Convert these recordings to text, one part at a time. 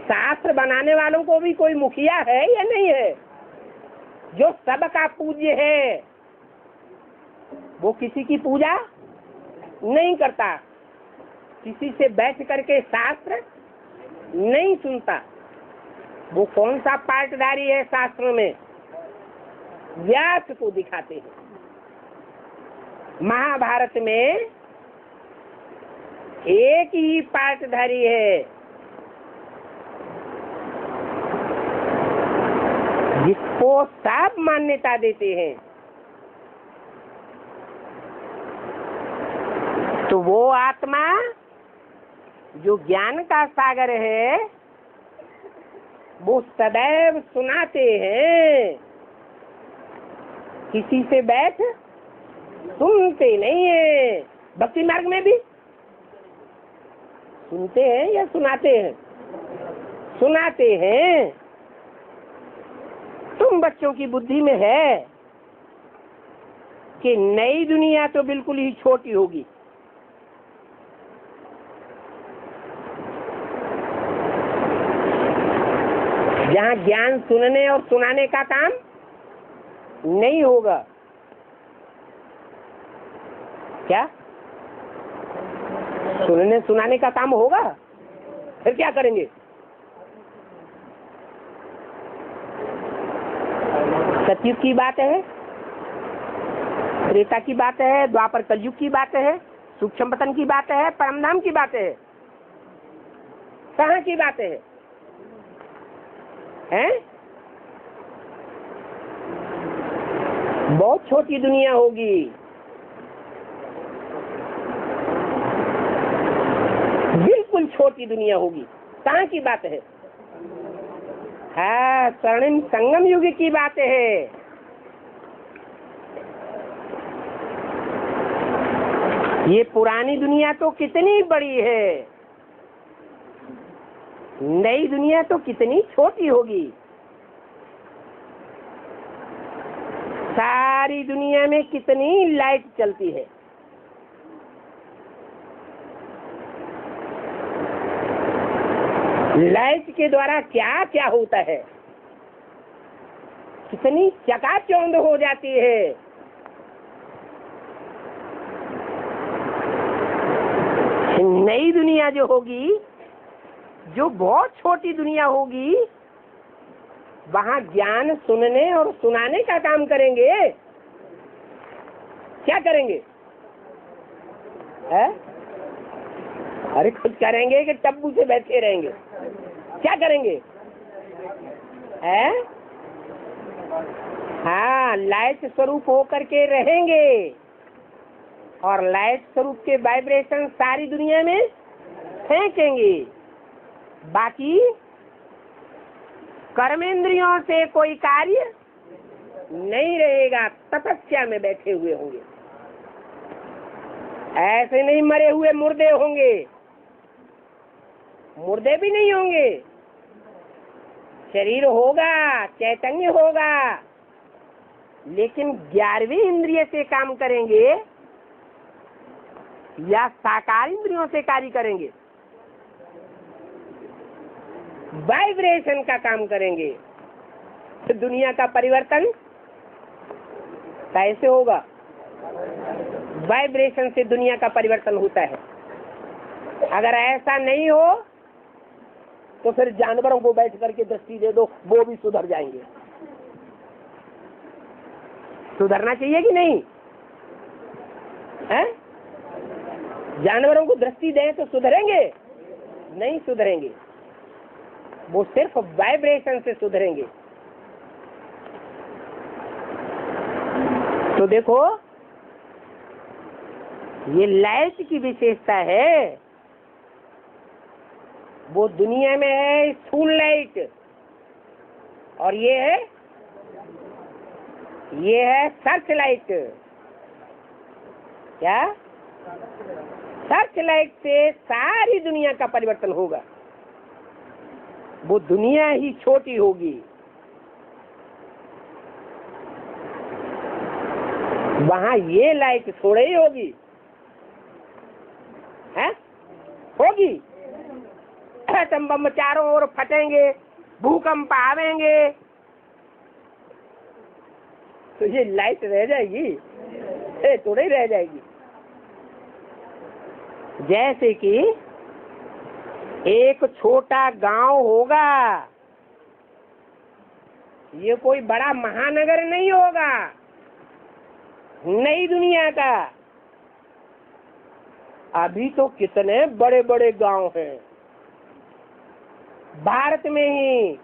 शास्त्र बनाने वालों को भी कोई मुखिया है या नहीं है? जो सबका पूज्य है वो किसी की पूजा नहीं करता, किसी से बैठ करके शास्त्र नहीं सुनता। वो कौन सा पार्टधारी है शास्त्र में? व्यास को दिखाते हैं। महाभारत में एक ही पार्टधारी है जिसको सब मान्यता देते हैं। तो वो आत्मा जो ज्ञान का सागर है वो सदैव सुनाते हैं, किसी से बैठ सुनते नहीं है। भक्ति मार्ग में भी सुनते हैं या सुनाते हैं? सुनाते हैं। तुम बच्चों की बुद्धि में है कि नई दुनिया तो बिल्कुल ही छोटी होगी, जहाँ ज्ञान सुनने और सुनाने का काम नहीं होगा। क्या सुनने सुनाने का काम होगा? फिर क्या करेंगे? सतयुग की बात है, त्रेता की बात है, द्वापर कलयुग की बात है, सूक्ष्म पतन की बात है, परमधाम की बात है। कहाँ की बात है? हैं? बहुत छोटी दुनिया होगी। बिल्कुल छोटी दुनिया होगी। कहाँ की बात है? हाँ, स्वर्णिम संगम युग की बात है। ये पुरानी दुनिया तो कितनी बड़ी है, नई दुनिया तो कितनी छोटी होगी। सारी दुनिया में कितनी लाइट चलती है। लाइट के द्वारा क्या क्या होता है, कितनी चकाचौंध हो जाती है। नई दुनिया जो होगी, जो बहुत छोटी दुनिया होगी, वहाँ ज्ञान सुनने और सुनाने का काम करेंगे। क्या करेंगे? है? अरे कुछ करेंगे कि तब्बू से बैठे रहेंगे? क्या करेंगे? है? हाँ, लाइट स्वरूप होकर के रहेंगे और लाइट स्वरूप के वाइब्रेशन सारी दुनिया में फेंकेंगे। बाकी कर्मेंद्रियों से कोई कार्य नहीं रहेगा, तपस्या में बैठे हुए होंगे। ऐसे नहीं मरे हुए मुर्दे होंगे, मुर्दे भी नहीं होंगे। शरीर होगा, चैतन्य होगा, लेकिन 11वीं इंद्रिय से काम करेंगे या साकार इंद्रियों से कार्य करेंगे? वाइब्रेशन का काम करेंगे। तो दुनिया का परिवर्तन कैसे होगा? वाइब्रेशन से दुनिया का परिवर्तन होता है। अगर ऐसा नहीं हो तो फिर जानवरों को बैठ करके दृष्टि दे दो, वो भी सुधर जाएंगे। सुधरना चाहिए कि नहीं है? जानवरों को दृष्टि दें तो सुधरेंगे? नहीं सुधरेंगे, वो सिर्फ वाइब्रेशन से सुधरेंगे। तो देखो, ये लाइट की विशेषता है। वो दुनिया में है स्थूल लाइट, और ये है सर्च लाइट। क्या? सर्च लाइट से सारी दुनिया का परिवर्तन होगा। वो दुनिया ही छोटी होगी। वहां ये लाइट थोड़े ही होगी, है? होगी? एटम बम चारों ओर फटेंगे, भूकंप आवेंगे, तो ये लाइट रह जाएगी? थोड़ी रह जाएगी। जैसे कि एक छोटा गांव होगा, ये कोई बड़ा महानगर नहीं होगा, नई दुनिया का। अभी तो कितने बड़े बड़े गांव हैं भारत में ही,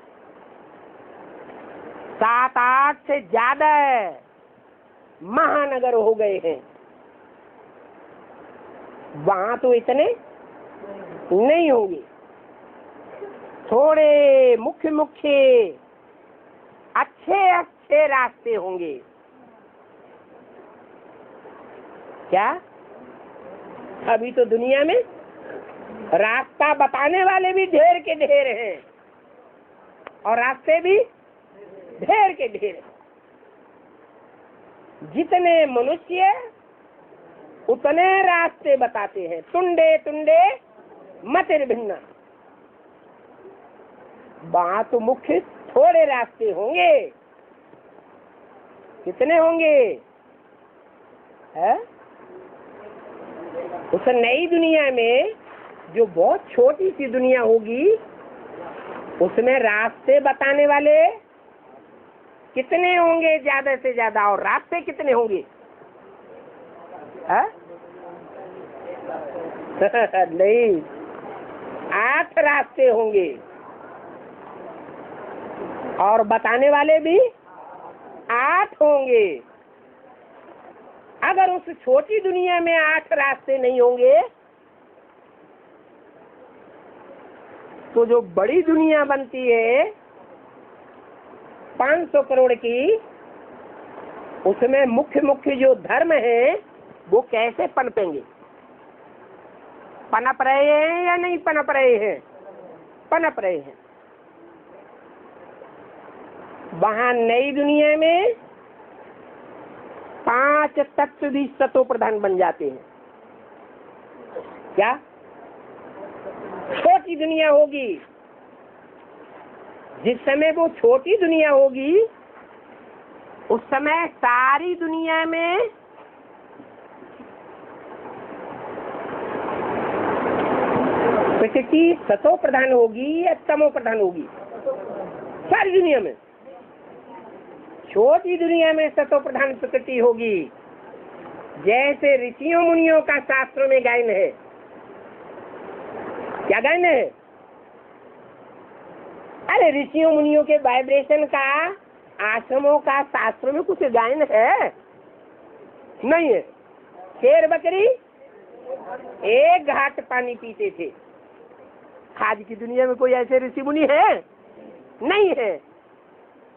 7-8 से ज्यादा महानगर हो गए हैं। वहां तो इतने नहीं होंगे, थोड़े मुख्य मुख्य अच्छे अच्छे रास्ते होंगे। क्या अभी तो दुनिया में रास्ता बताने वाले भी ढेर के ढेर हैं और रास्ते भी ढेर के ढेर। जितने मनुष्य उतने रास्ते बताते हैं। तुंडे तुंडे मतिर भिन्ना। वहां तो मुख्य थोड़े रास्ते होंगे। कितने होंगे? है उस नई दुनिया में जो बहुत छोटी सी दुनिया होगी, उसमें रास्ते बताने वाले कितने होंगे? ज्यादा से ज्यादा। और रास्ते कितने होंगे? नहीं, 8 रास्ते होंगे और बताने वाले भी 8 होंगे। अगर उस छोटी दुनिया में 8 रास्ते नहीं होंगे, तो जो बड़ी दुनिया बनती है 500 करोड़ की, उसमें मुख्य मुख्य जो धर्म है वो कैसे पनपेंगे? पनप रहे हैं या नहीं पनप रहे हैं? पनप रहे हैं। वहां नई दुनिया में 5 तत्व भी सतो प्रधान बन जाते हैं। क्या? छोटी दुनिया होगी। जिस समय वो छोटी दुनिया होगी, उस समय सारी दुनिया में प्रकृति सतो प्रधान होगी या तमो प्रधान होगी? सारी दुनिया में। छोटी दुनिया में सतो प्रधान प्रकृति होगी। जैसे ऋषियों मुनियों का शास्त्रों में गायन है। क्या गायन है? अरे ऋषियों मुनियों के वाइब्रेशन का आश्रमों का शास्त्रों में कुछ गायन है? नहीं है। शेर बकरी एक घाट पानी पीते थे। आज की दुनिया में कोई ऐसे ऋषि मुनि है? नहीं है।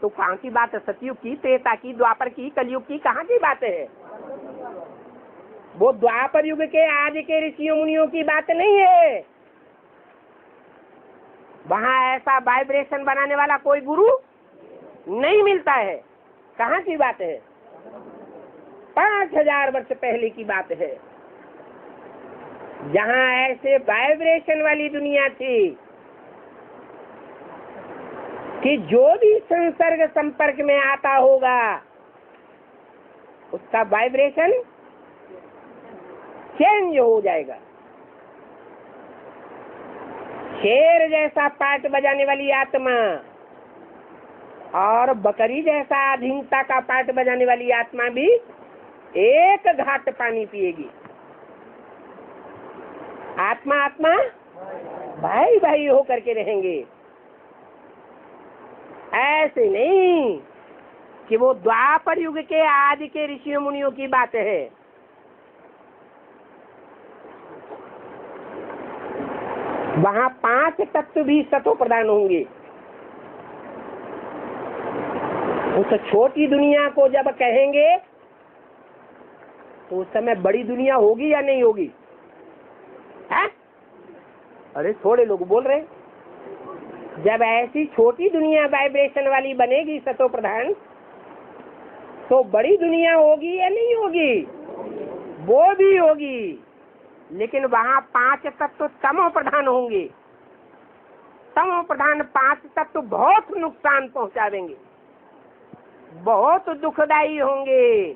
तो कहाँ की बात है? सतयुग की, त्रेता की, द्वापर की, कलयुग की, कहाँ की बात है? वो द्वापर युग के आज के ऋषियों मुनियों की बात नहीं है। वहाँ ऐसा वाइब्रेशन बनाने वाला कोई गुरु नहीं मिलता है। कहाँ की बात है? 5000 वर्ष पहले की बात है, जहाँ ऐसे वाइब्रेशन वाली दुनिया थी कि जो भी संसर्ग संपर्क में आता होगा उसका वाइब्रेशन चेंज हो जाएगा। शेर जैसा पाठ बजाने वाली आत्मा और बकरी जैसा अधीनता का पाठ बजाने वाली आत्मा भी एक घाट पानी पिएगी। आत्मा आत्मा भाई भाई हो करके रहेंगे। ऐसे नहीं कि वो द्वापर युग के आज के ऋषियों मुनियों की बात है। वहाँ 5 तत्व भी सतो प्रधान होंगे। उस छोटी दुनिया को जब कहेंगे तो उस समय बड़ी दुनिया होगी या नहीं होगी? है? अरे थोड़े लोग बोल रहे। जब ऐसी छोटी दुनिया वाइब्रेशन वाली बनेगी सतो प्रधान, तो बड़ी दुनिया होगी या नहीं होगी? वो भी होगी, लेकिन वहाँ 5 तत्व तमो प्रधान होंगे। तमो प्रधान 5 तत्व बहुत नुकसान पहुंचावेंगे, बहुत दुखदायी होंगे।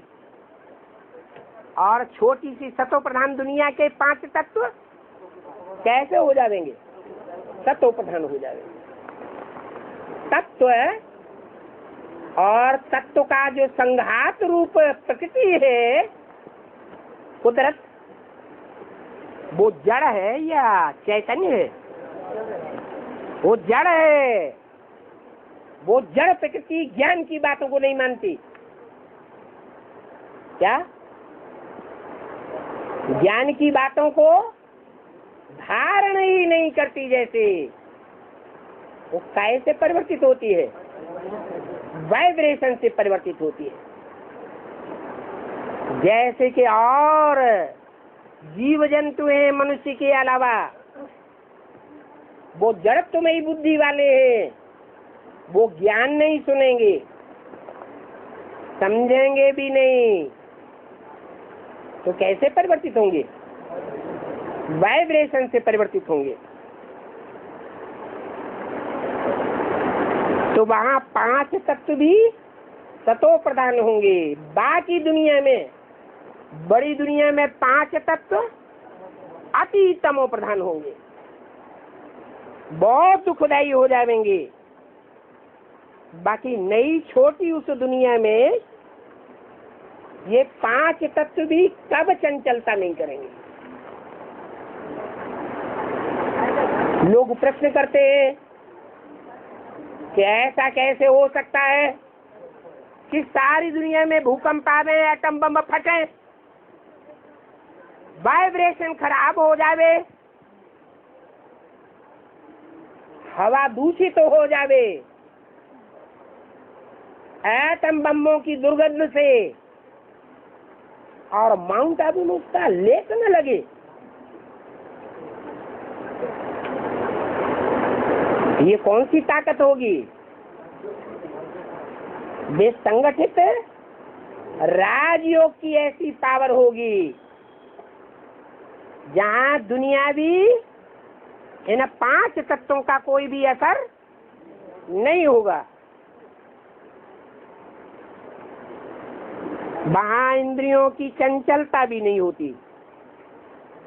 और छोटी सी सतो प्रधान दुनिया के 5 तत्व कैसे हो जाएंगे? सतो प्रधान हो जाएंगे। तत्व और तत्व का जो संघात रूप प्रकृति है, कुदरत, वो जड़ है या चैतन्य है? वो जड़ है। वो जड़ प्रकृति ज्ञान की बातों को नहीं मानती। क्या? ज्ञान की बातों को धारण ही नहीं करती। जैसे वो कैसे परिवर्तित होती है? वाइब्रेशन से परिवर्तित होती है। जैसे कि और जीव जंतु हैं मनुष्य के अलावा, वो जड़त्वमयी बुद्धि वाले हैं, वो ज्ञान नहीं सुनेंगे, समझेंगे भी नहीं, तो कैसे परिवर्तित होंगे? वाइब्रेशन से परिवर्तित होंगे। तो वहाँ 5 तत्व भी सतो प्रधान होंगे। बाकी दुनिया में, बड़ी दुनिया में 5 तत्व अति तमो प्रधान होंगे, बहुत दुखदायी हो जाएंगे। बाकी नई छोटी उस दुनिया में ये 5 तत्व भी कब चंचलता नहीं करेंगे। लोग प्रश्न करते हैं कि ऐसा कैसे हो सकता है कि सारी दुनिया में भूकंप आवे, एटम बम फटे, वाइब्रेशन खराब हो जावे, हवा दूषित हो जावे, एटम बमों की दुर्गंध से, और माउंट आबू में उसका लेक न लगे। ये कौन सी ताकत होगी? वे संगठित राजयोग की ऐसी पावर होगी जहां दुनियावी इन 5 तत्वों का कोई भी असर नहीं होगा। वहां इंद्रियों की चंचलता भी नहीं होती।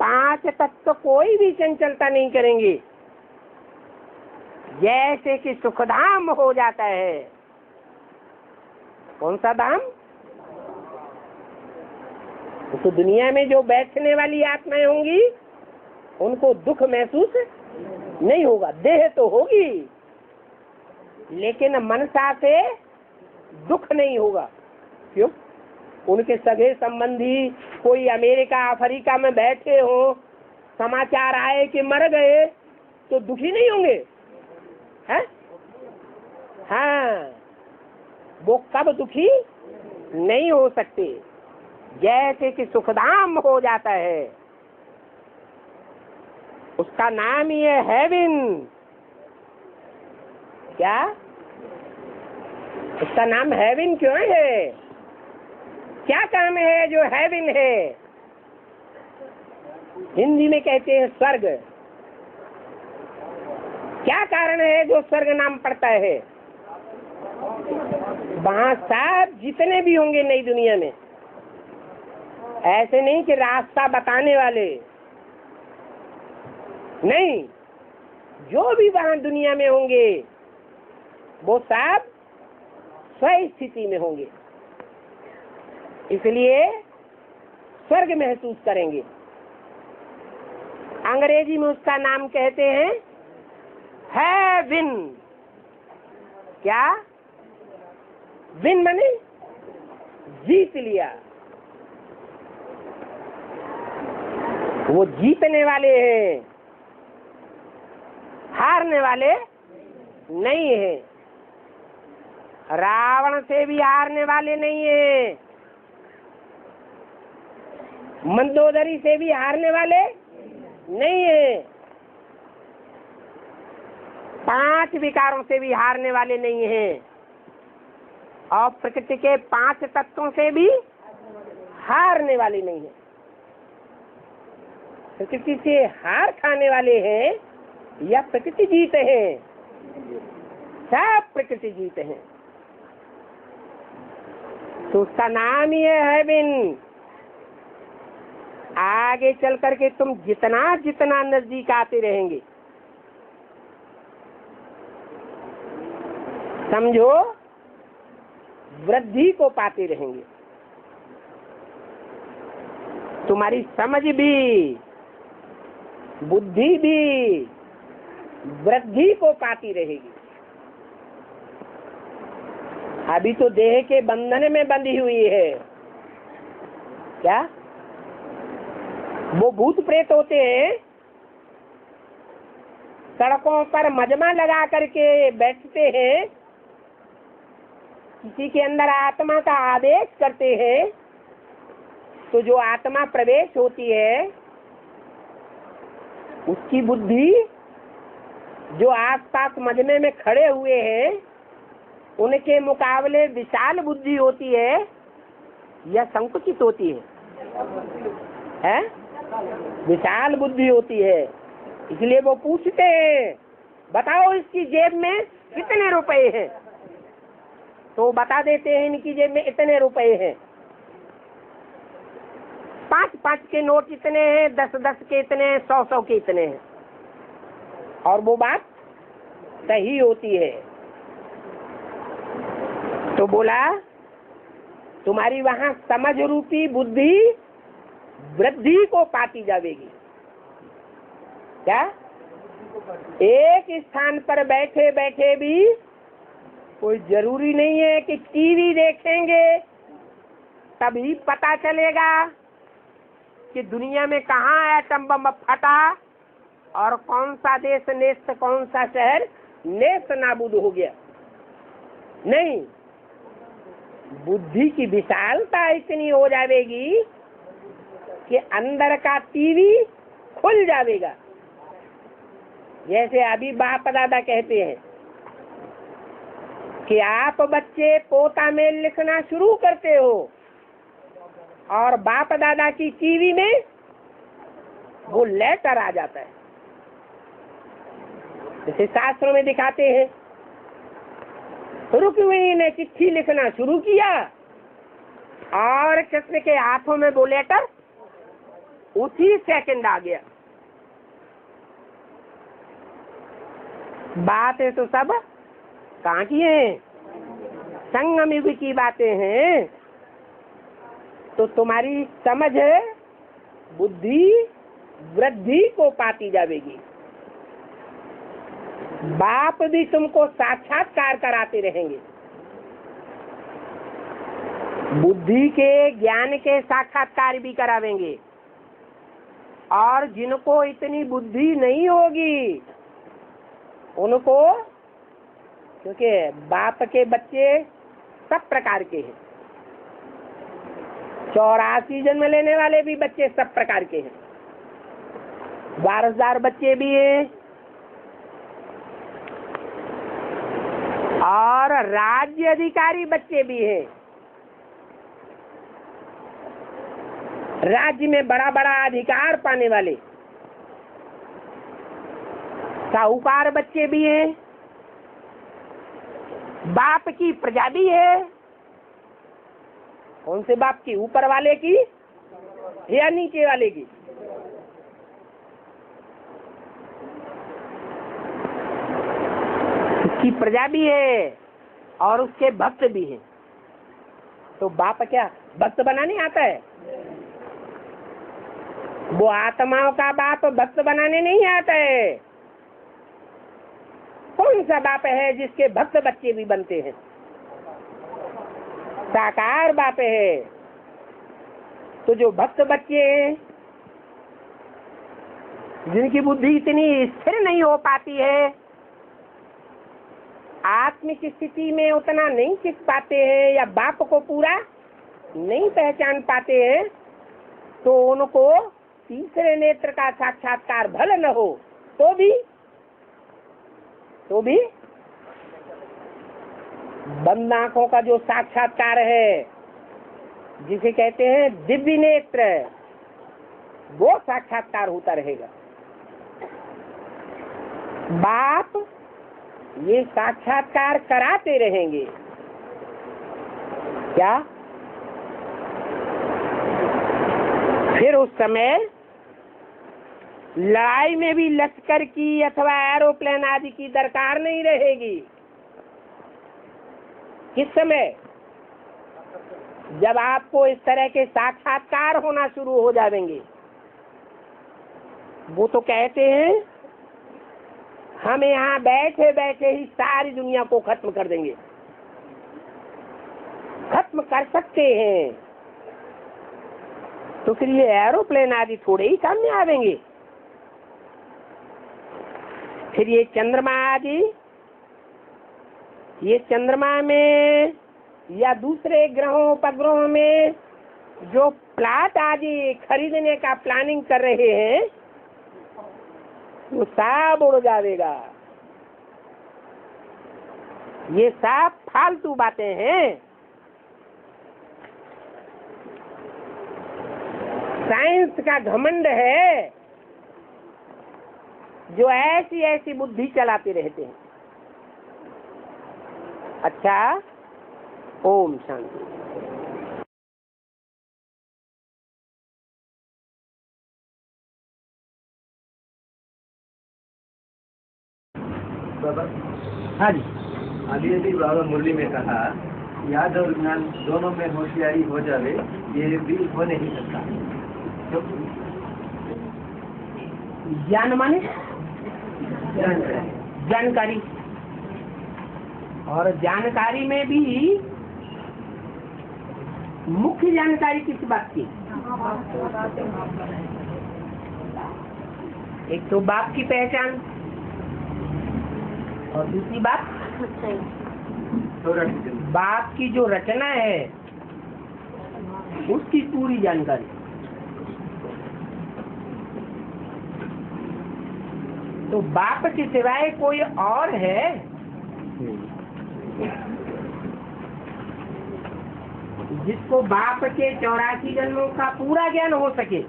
5 तत्व कोई भी चंचलता नहीं करेंगे। जैसे कि सुखधाम हो जाता है। कौन सा धाम? तो दुनिया में जो बैठने वाली आत्माएं होंगी उनको दुख महसूस नहीं होगा। देह तो होगी लेकिन मनसा से दुख नहीं होगा। क्यों? उनके सगे संबंधी कोई अमेरिका अफ्रीका में बैठे हो, समाचार आए कि मर गए, तो दुखी नहीं होंगे? हैं? हाँ, वो कब दुखी नहीं हो सकते। जैसे कि सुखधाम हो जाता है, उसका नाम ही है हेवन। क्या? उसका नाम हेवन क्यों है? क्या काम है जो हेवन है? हिंदी में कहते हैं स्वर्ग। क्या कारण है जो स्वर्ग नाम पड़ता है? वहां सब जितने भी होंगे नई दुनिया में, ऐसे नहीं कि रास्ता बताने वाले नहीं, जो भी वहां दुनिया में होंगे वो सब स्वस्थिति में होंगे, इसलिए स्वर्ग महसूस करेंगे। अंग्रेजी में उसका नाम कहते हैं हेवन। क्या? विन माने जीत लिया। वो जीतने वाले हैं, हारने वाले नहीं है। रावण से भी हारने वाले नहीं है, मंदोदरी से भी हारने वाले नहीं है, 5 विकारों से भी हारने वाले नहीं है, और प्रकृति के 5 तत्वों से भी हारने वाले नहीं है। प्रकृति से हार खाने वाले हैं या प्रकृति जीत है? सब प्रकृति जीत है। तो उसका नाम ही है बिन। आगे चल करके तुम जितना जितना नजदीक आते रहेंगे, समझो वृद्धि को पाते रहेंगे। तुम्हारी समझ भी, बुद्धि भी वृद्धि को पाती रहेगी। अभी तो देह के बंधन में बंधी हुई है। क्या वो भूत प्रेत होते हैं, सड़कों पर मजमा लगा करके बैठते हैं, किसी के अंदर आत्मा का आदेश करते हैं, तो जो आत्मा प्रवेश होती है उसकी बुद्धि, जो आसपास मजमे में खड़े हुए हैं उनके मुकाबले विशाल बुद्धि होती है या संकुचित होती है? विशाल बुद्धि होती है। इसलिए वो पूछते हैं बताओ इसकी जेब में कितने रुपए हैं, तो बता देते हैं इनकी जेब में इतने रुपए हैं। 5-5 के नोट इतने हैं, 10-10 के इतने हैं, 100-100 के इतने हैं। और वो बात सही होती है। तो बोला तुम्हारी वहां समझ रूपी बुद्धि वृद्धि को पाती जाएगी। क्या एक स्थान पर बैठे बैठे भी कोई जरूरी नहीं है कि टीवी देखेंगे तभी पता चलेगा कि दुनिया में कहाँ एटम बम फटा और कौन सा देश नेस्त, कौन सा शहर नेस्त नाबूद हो गया। नहीं, बुद्धि की विशालता इतनी हो जाएगी कि अंदर का टीवी खुल जाएगा। जैसे अभी बाप दादा कहते हैं कि आप बच्चे पोता में लिखना शुरू करते हो और बाप दादा की टीवी में वो लेटर आ जाता है। जैसे शास्त्रों में दिखाते हैं, रुक्मिणी ने चिट्ठी लिखना शुरू किया और कृष्ण के हाथों में वो लेटर उसी सेकंड आ गया। बातें तो सब कहाँ की हैं? संगम युग की बातें हैं। तो तुम्हारी समझ बुद्धि वृद्धि को पाती जाएगी। बाप भी तुमको साक्षात्कार कराते रहेंगे, बुद्धि के ज्ञान के साक्षात्कार भी करावेंगे। और जिनको इतनी बुद्धि नहीं होगी उनको, क्योंकि बाप के बच्चे सब प्रकार के हैं, 84 जन्म लेने वाले भी बच्चे सब प्रकार के हैं, वारसदार बच्चे भी हैं और राज्य अधिकारी बच्चे भी हैं। राज्य में बड़ा बड़ा अधिकार पाने वाले साहूकार बच्चे भी हैं, बाप की प्रजा भी है। कौन से बाप की? ऊपर वाले की या नीचे वाले की? उसकी प्रजा भी है और उसके भक्त भी हैं। तो बाप क्या भक्त बनाने आता है? वो आत्माओं का बाप भक्त बनाने नहीं आता है। कौन सा बाप है जिसके भक्त बच्चे भी बनते हैं? साकार बाप है। तो जो भक्त बच्चे हैं, जिनकी बुद्धि इतनी स्थिर नहीं हो पाती है, आत्मिक स्थिति में उतना नहीं सीख पाते हैं या बाप को पूरा नहीं पहचान पाते हैं, तो उनको तीसरे नेत्र का साक्षात्कार भले न हो तो भी बंद आंखों का जो साक्षात्कार है, जिसे कहते हैं दिव्य नेत्र, वो साक्षात्कार होता रहेगा। बाप ये साक्षात्कार कराते रहेंगे। क्या? फिर उस समय लड़ाई में भी लश्कर की अथवा एरोप्लेन आदि की दरकार नहीं रहेगी। किस समय? जब आपको इस तरह के साक्षात्कार होना शुरू हो जाएंगे। वो तो कहते हैं हम यहाँ बैठे बैठे ही सारी दुनिया को खत्म कर देंगे। खत्म कर सकते हैं तो फिर ये एरोप्लेन आदि थोड़े ही काम में आवेंगे। फिर ये चंद्रमा आदि, ये चंद्रमा में या दूसरे ग्रहों उपग्रहों में जो प्लाट आदि खरीदने का प्लानिंग कर रहे हैं वो सब उड़ जाएगा। ये सब फालतू बातें हैं। साइंस का घमंड है जो ऐसी ऐसी बुद्धि चलाते रहते हैं। अच्छा, ओम शांति। हाँ जी, अभी अभी बाबा मुरली में कहा याद और ज्ञान दोनों में होशियारी हो जावे, ये भी हो नहीं सकता। तो ज्ञान माने जानकारी, और जानकारी में भी मुख्य जानकारी किस बात की? एक तो बाप की पहचान और दूसरी बात बाप की जो रचना है उसकी पूरी जानकारी। तो बाप के सिवाय कोई और है? जिसको बाप के 84 जन्मों का पूरा ज्ञान हो सके।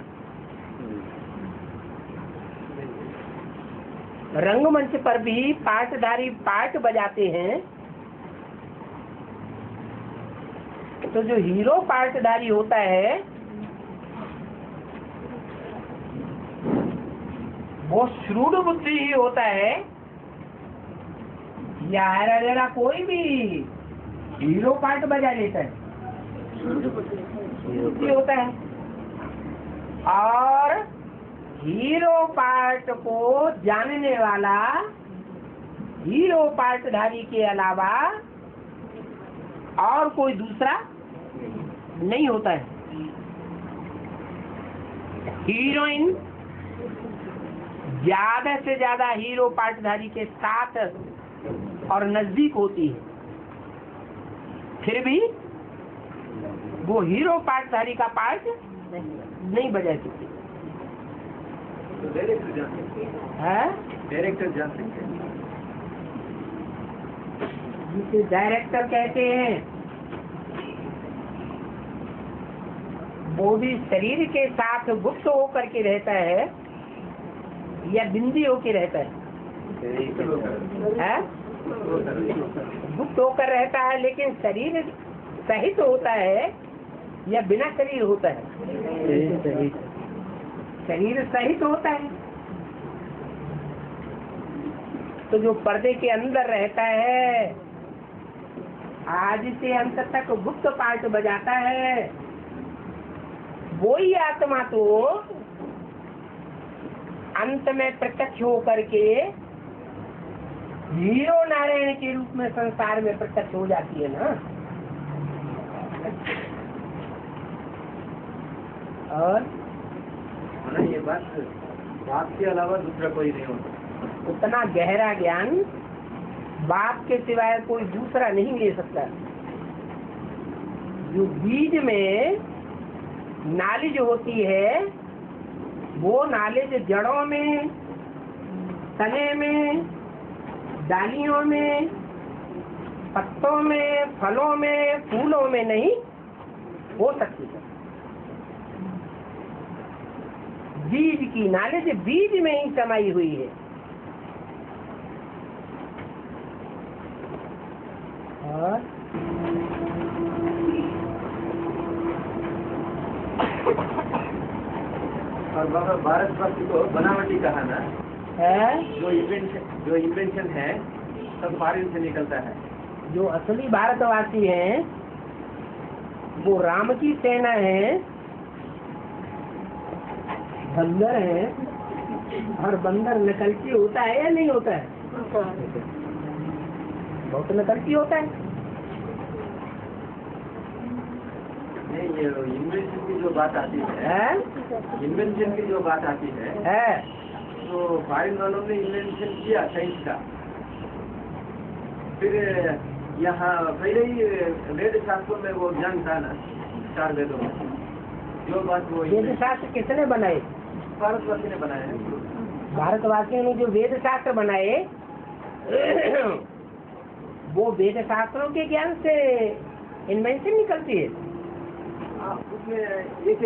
रंगमंच पर भी पाटधारी पाट बजाते हैं तो जो हीरो पाटधारी होता है वो श्रूड बुद्धि ही होता है, या जरा कोई भी हीरो पार्ट बजा लेता है बुद्धि होता है। और हीरो पार्ट को जानने वाला हीरो पार्टधारी के अलावा और कोई दूसरा नहीं होता है। हीरोइन ज्यादा से ज्यादा हीरो पार्टधारी के साथ और नजदीक होती है, फिर भी वो हीरो पार्टधारी का पार्ट नहीं बजा सकती। डायरेक्टर जान सकते हैं, डायरेक्टर जान सकते हैं, जिसे डायरेक्टर कहते हैं। वो भी शरीर के साथ गुप्त होकर के रहता है या बिंदी होकर रहता है? गुप्त होकर रहता है, लेकिन शरीर सहित होता है या बिना शरीर होता है? शरीर सहित होता है। तो जो पर्दे के अंदर रहता है, आज से अंत तक गुप्त पार्ट बजाता है, वो ही आत्मा तो अंत में प्रत्यक्ष होकर के हीरो नारायण के रूप में संसार में प्रत्यक्ष हो जाती है ना। और ये बात के अलावा दूसरा कोई नहीं होता। उतना गहरा ज्ञान बाप के सिवाय कोई दूसरा नहीं ले सकता। जो बीज में नॉलेज होती है वो नॉलेज जड़ों में, तने में, डालियों में, पत्तों में, फलों में, फूलों में नहीं हो सकती है। बीज की नॉलेज बीज में ही समाई हुई है। और बाबा भारतवर्ष को बनावटी कहा ना, है जो इन्वेंशन है सब फॉरेन से निकलता है। जो असली भारतवासी हैं वो राम की सेना है, बंदर है। और बंदर नकलची होता है या नहीं होता है? बहुत नकलची होता है। नहीं, ये इन्वेंशन की जो बात आती है, इन्वेंशन की जो बात आती है तो फॉरेन वालों ने इन्वेंशन किया साइंस का, फिर यहाँ पहले ही वेद शास्त्रों में वो ज्ञान था ना, 4 वेदों में जो बात वो वेद शास्त्र किसने बनाए? भारतवासी ने बनाया है। भारतवासियों ने जो वेद शास्त्र बनाए वो वेद शास्त्रों के ज्ञान से इन्वेंशन निकलती है। उसमें एक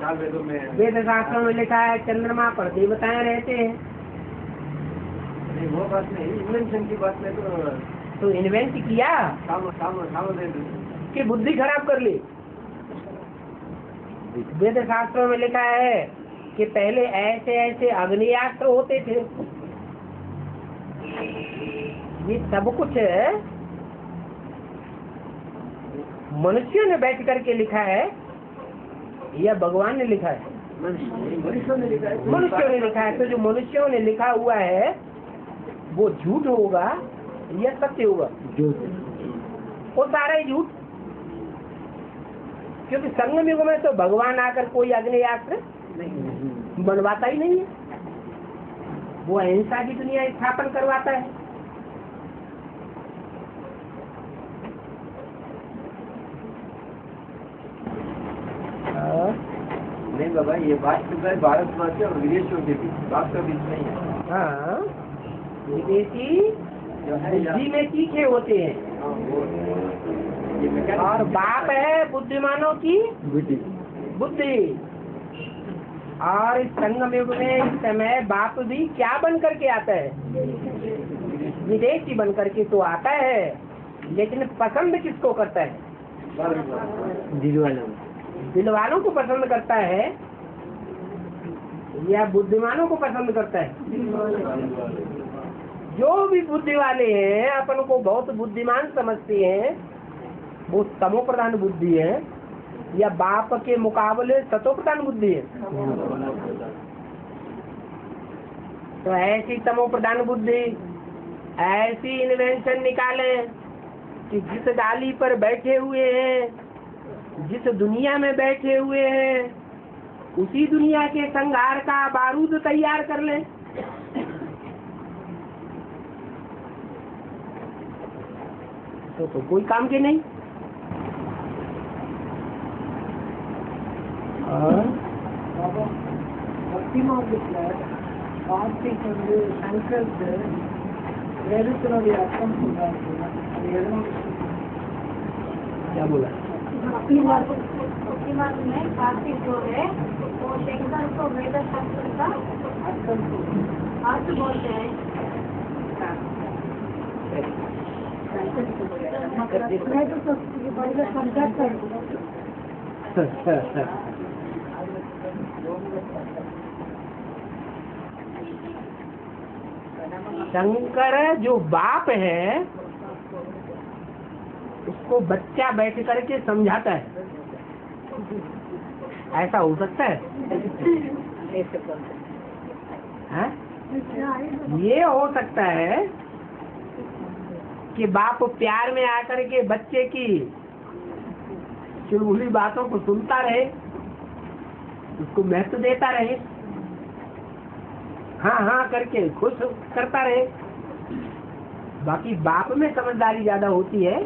4 वेदों में वेद शास्त्रों में लिखा है चंद्रमा पर देवताएं रहते हैं। नहीं, वो बात नहीं, इन्वेंशन की बात में तो इन्वेंट किया कि बुद्धि खराब कर ली। वेद शास्त्रों में लिखा है कि पहले ऐसे ऐसे अग्नियास्त्र होते थे। ये सब कुछ मनुष्यों ने बैठ करके लिखा है या भगवान ने लिखा है? मनुष्यों ने लिखा है। मनुष्यों ने लिखा है। तो जो मनुष्यों ने लिखा हुआ है वो झूठ होगा या सत्य होगा? वो सारा ही झूठ। क्योंकि संगम युग में तो भगवान आकर कोई अग्नियास्त्र बनवाता ही नहीं है, वो अहिंसा की दुनिया स्थापन करवाता है। नहीं बाबा, ये बात तो है भारतवासी और विदेशियों के बीच, बात का बीच नहीं है। हाँ, विदेशी जो है बुद्धि में तीखे होते हैं और बाप है बुद्धिमानों की बुद्धि। और इस संगम युग में इस समय बाप भी क्या बन करके आता है? विदेशी बन करके तो आता है, लेकिन पसंद किसको करता है? दिल वालों को पसंद करता है या बुद्धिमानों को पसंद करता है? जो भी बुद्धि वाले हैं अपन को बहुत बुद्धिमान समझते हैं, वो तमो प्रधान बुद्धि है या बाप के मुकाबले सतो प्रधान बुद्धि है? तो ऐसी तमो प्रधान बुद्धि, ऐसी इन्वेंशन निकाले कि जिस डाली पर बैठे हुए हैं, जिस दुनिया में बैठे हुए हैं, उसी दुनिया के संघार का बारूद तैयार कर ले। तो कोई काम के नहीं। भक्ति मार्ग क्या बोला? भक्ति मार्ग में कार्तिक जो है वो शंकर को वेद शास्त्र का अर्थ बोलते हैं। शंकर जो बाप है उसको बच्चा बैठ करके समझाता है। ऐसा हो सकता है? हाँ? ये हो सकता है कि बाप प्यार में आकर के बच्चे की चुलबुली बातों को सुनता रहे, उसको महत्व देता रहे, हाँ हाँ करके खुश करता रहे। बाकी बाप में समझदारी ज्यादा होती है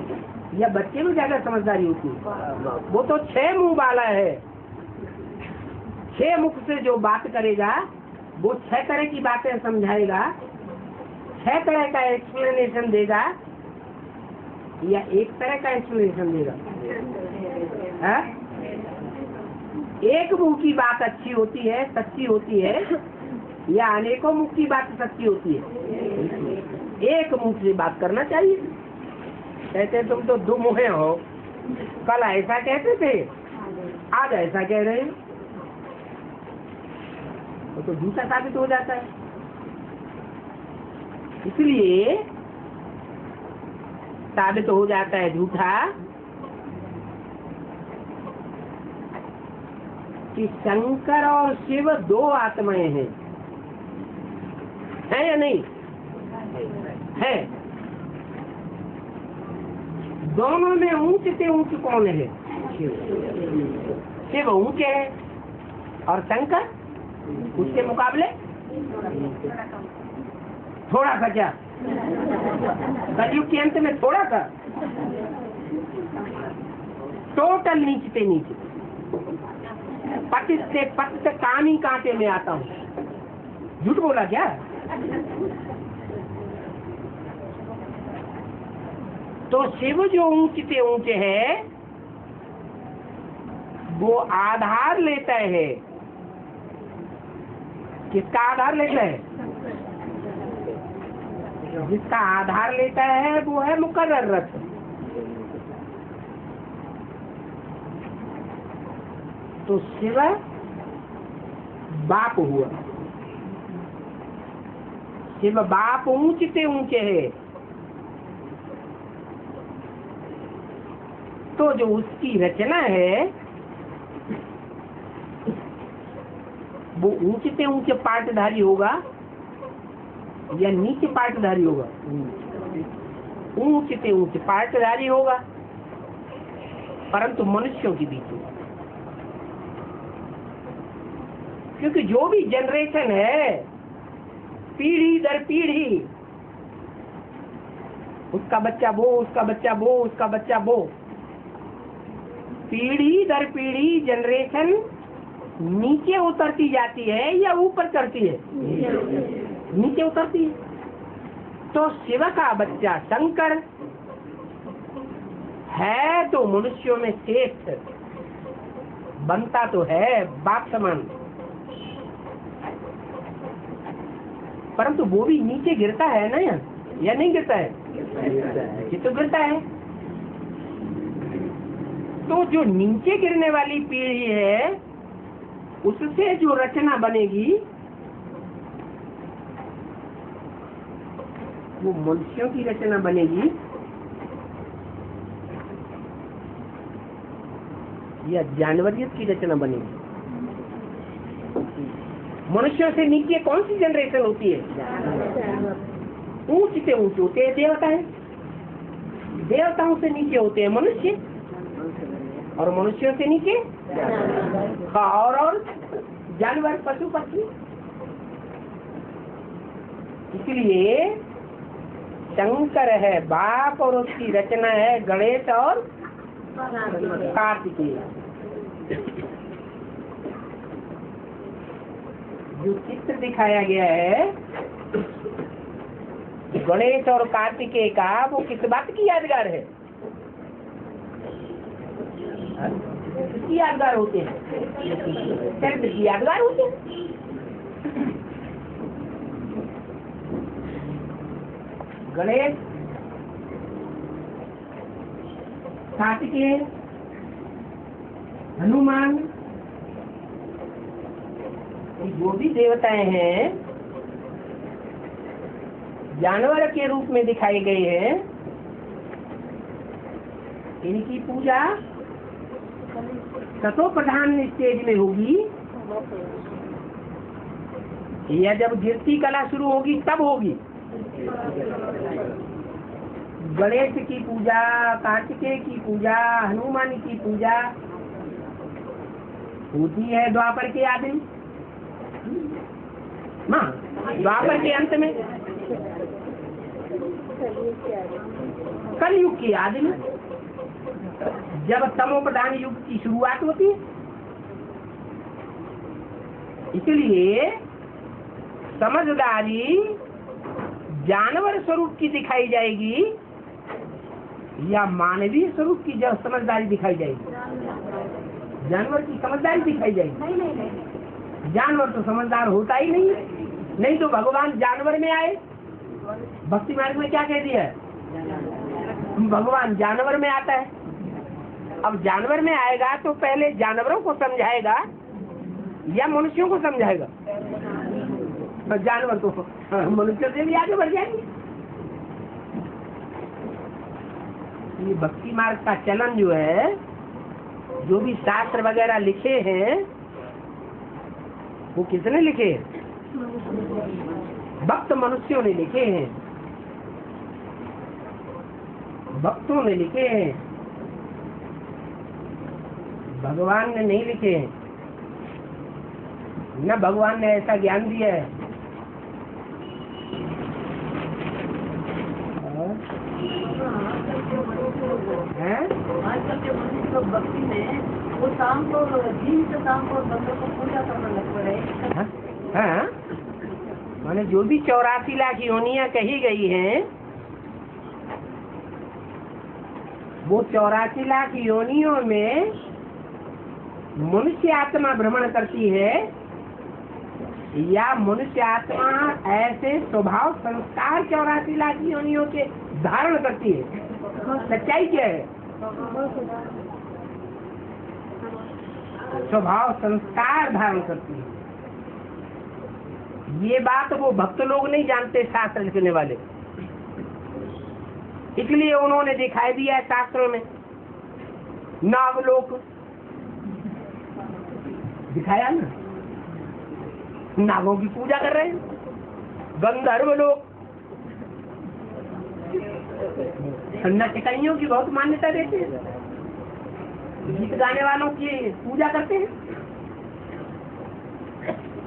या बच्चे में ज्यादा समझदारी होती है? वो तो 6 मुंह वाला है। 6 मुख से जो बात करेगा वो 6 तरह की बातें समझाएगा, 6 तरह का एक्सप्लेनेशन देगा या एक तरह का एक्सप्लेनेशन देगा? है? एक मुंह की बात अच्छी होती है, सच्ची होती है, या अनेकों मुख की बात सच्ची होती है? एक मुंह से बात करना चाहिए। कहते तुम तो दुमुहे हो, कल ऐसा कहते थे आज ऐसा कह रहे हो, तो झूठा साबित हो जाता है। इसलिए साबित हो जाता है झूठा कि शंकर और शिव दो आत्माएं हैं, है या नहीं है? दोनों में ऊंच से ऊंच कौन है? शिव ऊंचे है और शंकर उसके मुकाबले थोड़ा सा, क्या कलयुग के अंत में थोड़ा सा, टोटल नीचे से नीचे, पतित से पतित कानी कांटे में आता हूँ। झूठ बोला क्या? तो शिव जो ऊंचे से ऊंचे है वो आधार लेता है, किसका आधार लेता है? जिसका आधार लेता है वो है मुकर्रर रथ। तो शिव बाप हुआ, शिव बाप ऊंचे से ऊंचे है, तो जो उसकी रचना है वो ऊंचे से ऊंचे पार्टधारी होगा या नीचे पार्टधारी होगा? ऊंचे से ऊंचे पार्टधारी होगा, परंतु मनुष्यों के बीच में, क्योंकि जो भी जनरेशन है पीढ़ी दर पीढ़ी, उसका बच्चा वो, उसका बच्चा वो, उसका बच्चा वो, पीढ़ी दर पीढ़ी जनरेशन नीचे उतरती जाती है या ऊपर चढ़ती है? नीचे उतरती है। तो शिव का बच्चा शंकर है तो मनुष्यों में श्रेष्ठ बनता तो है बाप समान, परंतु वो भी नीचे गिरता है ना या नहीं गिरता है? ये तो गिरता है। तो जो नीचे गिरने वाली पीढ़ी है उससे जो रचना बनेगी वो मनुष्यों की रचना बनेगी या जानवरियत की रचना बनेगी? मनुष्यों से नीचे कौन सी जनरेशन होती है? ऊंच से ऊंचे होते हैं देवता है, देवताओं से नीचे होते हैं मनुष्य, और मनुष्यों से नीचे और जानवर, पशु पक्षी। इसलिए शंकर है बाप और उसकी रचना है गणेश और कार्तिकेय। जो चित्र दिखाया गया है गणेश और कार्तिकेय का, वो किस बात की यादगार है? किसकी यादगार होते हैं? चरित्र की यादगार होते हैं। गणेश, कार्तिकेय, हनुमान, जो भी देवताएं हैं जानवर के रूप में दिखाए गए हैं, इनकी पूजा सतो प्रधान स्टेज में होगी या जब गिरती कला शुरू होगी तब होगी? गणेश की पूजा, कार्तिकेय की पूजा, हनुमान की पूजा होती है द्वापर के आदि माँ, द्वापर के अंत में, कलयुग के आदि में, जब तमोप्रधान युग की शुरुआत होती है। इसलिए समझदारी जानवर स्वरूप की दिखाई जाएगी या मानवीय स्वरूप की जब समझदारी दिखाई जाएगी? जानवर की समझदारी दिखाई जाएगी। जानवर तो समझदार होता ही नहीं, नहीं तो भगवान जानवर में आए। भक्ति मार्ग में क्या कह दिया है? भगवान जानवर में आता है। अब जानवर में आएगा तो पहले जानवरों को समझाएगा या मनुष्यों को समझाएगा? जानवर को, मनुष्य से भी आगे बढ़ जाएंगे। ये भक्ति मार्ग का चलन जो है, जो भी शास्त्र वगैरह लिखे हैं वो किसने लिखे हैं? भक्त मनुष्यों ने लिखे हैं, भक्तों ने लिखे हैं, भगवान ने नहीं लिखे हैं। न भगवान ने ऐसा ज्ञान दिया है। आजकल के मनुष्य लोग भक्ति में वो शाम को दिन से शाम को बंदों को पूजा करने लग पड़े। हाँ, माने जो भी 84 लाख योनियां कही गई हैं, वो 84 लाख योनियों में मनुष्य आत्मा भ्रमण करती है या मनुष्य आत्मा ऐसे स्वभाव संस्कार 84 लाख योनियों के धारण करती है? सच्चाई क्या है? स्वभाव संस्कार धारण करती है। ये बात वो भक्त लोग नहीं जानते, शास्त्र लिखने वाले। इसलिए उन्होंने दिखाई दिया है शास्त्रों में। नागलोक दिखाया ना, नागों की पूजा कर रहे हैं। गंधर्व लोग नटकइयों की बहुत मान्यता देते हैं, गीत गाने वालों की पूजा करते हैं।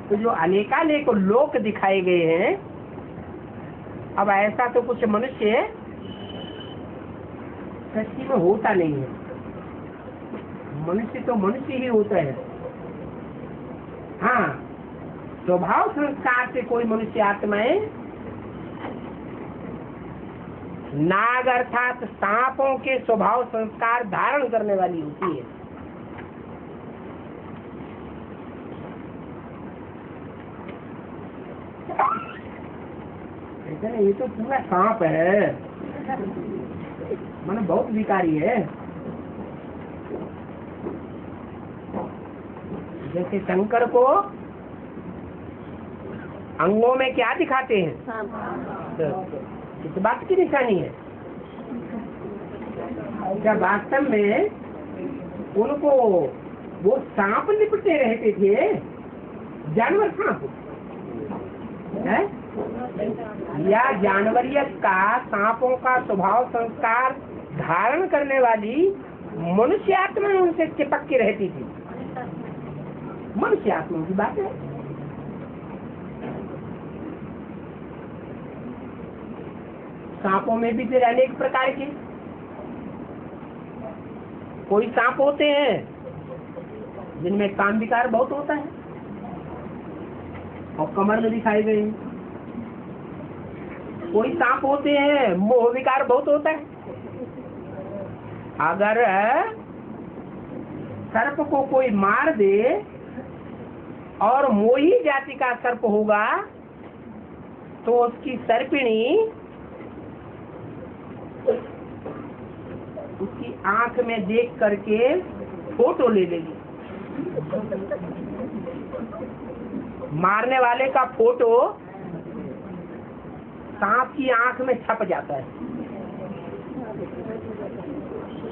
तो जो अनेकानेक लोक दिखाए गए हैं, अब ऐसा तो कुछ मनुष्य सच्ची में होता नहीं है। मनुष्य तो मनुष्य ही होता है। हाँ, स्वभाव संस्कार से कोई मनुष्य आत्माएं नाग अर्थात सांपों के स्वभाव संस्कार धारण करने वाली होती है। ये तो पूरा सांप है, माने बहुत विकारी है। जैसे शंकर को अंगों में क्या दिखाते हैं? इस बात की निशानी है। क्या वास्तव में उनको वो सांप लिपटे रहते थे? जानवर सांप है या जानवरियत का सांपों का स्वभाव संस्कार धारण करने वाली मनुष्य आत्मा उनसे चिपक के रहती थी? मनुष्य आत्मा की बात है। सांपों में भी फिर अनेक प्रकार के कोई सांप होते हैं जिनमें काम विकार बहुत होता है और कमर में दिखाई गए। कोई सांप होते हैं मोह विकार बहुत होता है। अगर सर्प को कोई मार दे और मोही जाति का सर्प होगा तो उसकी सर्पिणी उसकी आंख में देख करके फोटो ले लेगी। मारने वाले का फोटो सांप की आंख में छप जाता है।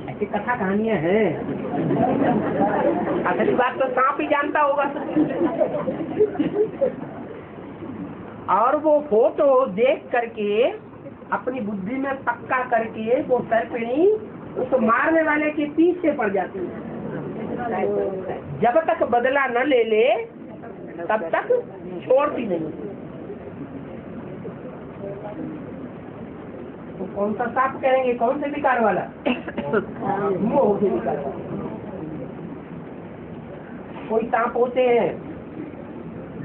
ऐसी कथा कहानियां हैं। असली बात तो सांप ही जानता होगा। और वो फोटो देख करके अपनी बुद्धि में पक्का करके वो सर्पिणी उस मारने वाले के पीछे पड़ जाती है। जब तक बदला न ले ले तब तक छोड़ती नहीं। तो कौन सा सांप कहेंगे? कौन से विकार वाला? मोह के विकार वाला। कोई सांप होते हैं